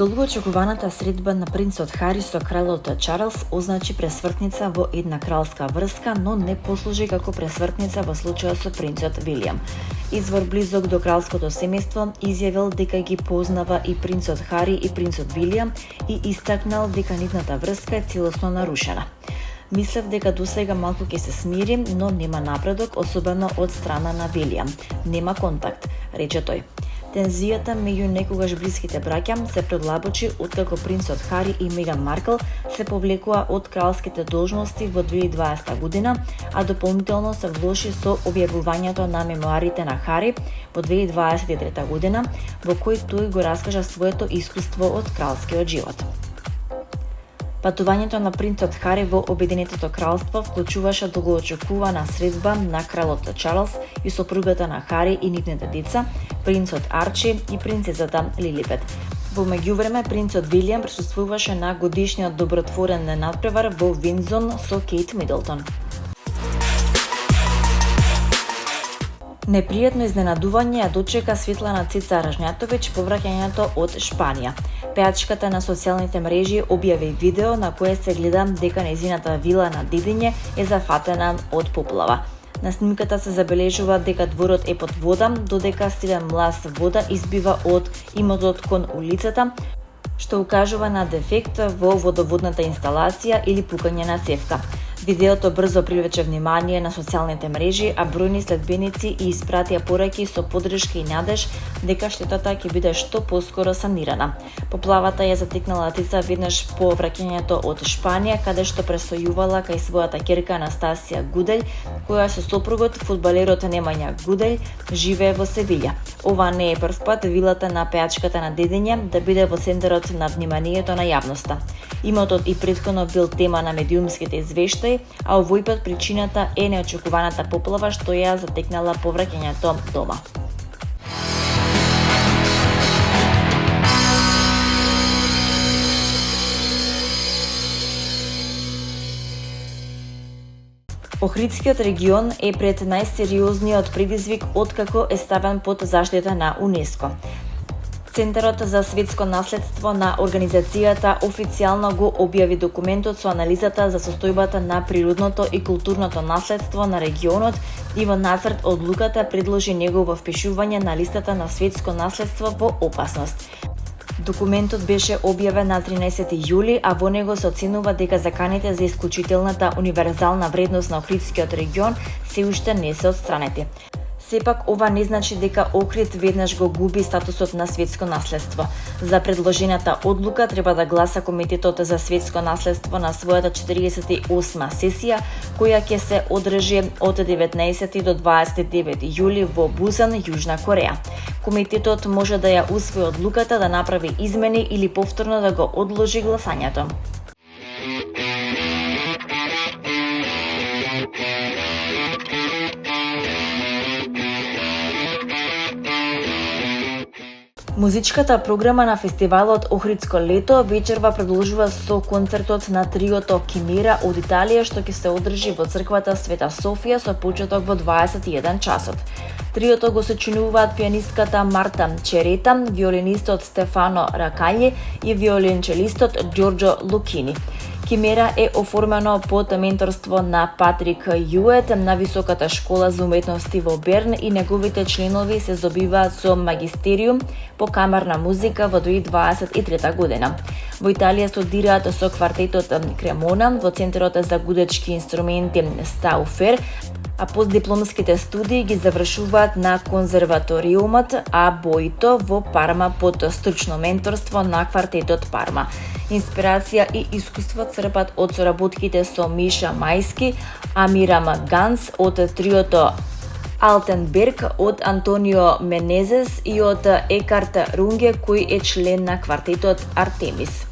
Долго очекуваната средба на принцот Хари со кралот Чарлс означи пресвртница во една кралска врска, но не послужи како пресвртница во случајот со принцот Вилијам. Извор близок до кралското семејство изјавил дека ги познава и принцот Хари и принцот Вилијам и истакнал дека нивната врска е целосно нарушена. Мислев дека досега малку ќе се смири, но нема напредок, особено од страна на Вилијам. Нема контакт, рече тој. Тензијата меѓу некогаш блиските браќа се предлабочи откако принцот Хари и Меган Маркл се повлекоа од кралските должности во 2020 година, а дополнително се влоши со објавувањето на мемоарите на Хари во 2023 година, во кој тој го раскажа своето искуство од кралскиот живот. Патувањето на принцот Хари во Обединетото кралство вклучуваше долгоочекувана средба на кралот Чарлс и сопругата на Хари и нивните деца, принцот Арчи и принцесата Лилибет. Во меѓувреме, принцот Вилијам присуствуваше на годишниот добротворен надпревар во Виндзор со Кейт Мидлтон. Непријатно изненадување ја дочека Светлана Цица Ражњатовиќ по враќањето од Шпанија. Пејачката на социјалните мрежи објави видео на кое се гледа дека нејзината вила на Дедиње е зафатена од поплава. На снимката се забележува дека дворот е под вода, додека силен млас вода избива од имотот кон улицата, што укажува на дефект во водоводната инсталација или пукање на цевка. Видеото брзо привлече внимание на социјалните мрежи, а бројни следбеници и испратија пораки со поддршка и надеж дека штетата ќе биде што поскоро санирана. Поплавата ја затекнала Цица веднаш по враќањето од Шпанија, каде што престојувала кај својата ќерка Анастасија Гуделј, која со сопругот, фудбалерот Немања Гуделј, живее во Севиља. Ова не е прв пат вилата на пејачката на Дедиње да биде во центарот на вниманието на јавноста. Имотот и претходно бил тема на медиумските извештаи, а овој пат причината е неочекуваната поплава што ја затекнала по враќањето дома. Охридскиот регион е пред најсериозниот предизвик откако е ставен под заштита на УНЕСКО. Центарот за светско наследство на организацијата официјално го објави документот со анализата за состојбата на природното и културното наследство на регионот и во нацрт одлуката предложи негово впишување на листата на светско наследство во опасност. Документот беше објавен на 13 јули, а во него се оценува дека заканите за исклучителната универзална вредност на Охридскиот регион се уште не се отстранети. Сепак, ова не значи дека Охрид веднаш го губи статусот на светско наследство. За предложената одлука треба да гласа Комитетот за светско наследство на својата 48-ма сесија, која ќе се одржи од 19 до 29 јули во Бусан, Јужна Кореја. Комитетот може да ја усвои одлуката да направи измени или повторно да го одложи гласањето. Музичката програма на фестивалот Охридско лето вечерва продолжува со концертот на триото Кимера од Италија, што ќе се одржи во црквата Света Софија со почеток во 21 часот. Триото го сочинуваат пианистката Марта Черета, виолинистот Стефано Ракаљи и виолинчелистот Ѓорџо Лукини. Кимера е оформено под менторство на Патрик Јует на Високата школа за уметности во Берн и неговите членови се здобиваат со магистериум по камерна музика во 2023 година. Во Италија студираат со квартетот Кремона во Центарот за гудечки инструменти Стауфер, а постдипломските студии ги завршуваат на конзерваториумот Боито во Парма под стручно менторство на квартетот Парма. Инспирација и искуство црпат од соработките со Миша Мајски, Амирам Ганс од триото Алтенберг, од Антонио Менезес и од Екарт Рунге, кој е член на квартетот Артемис.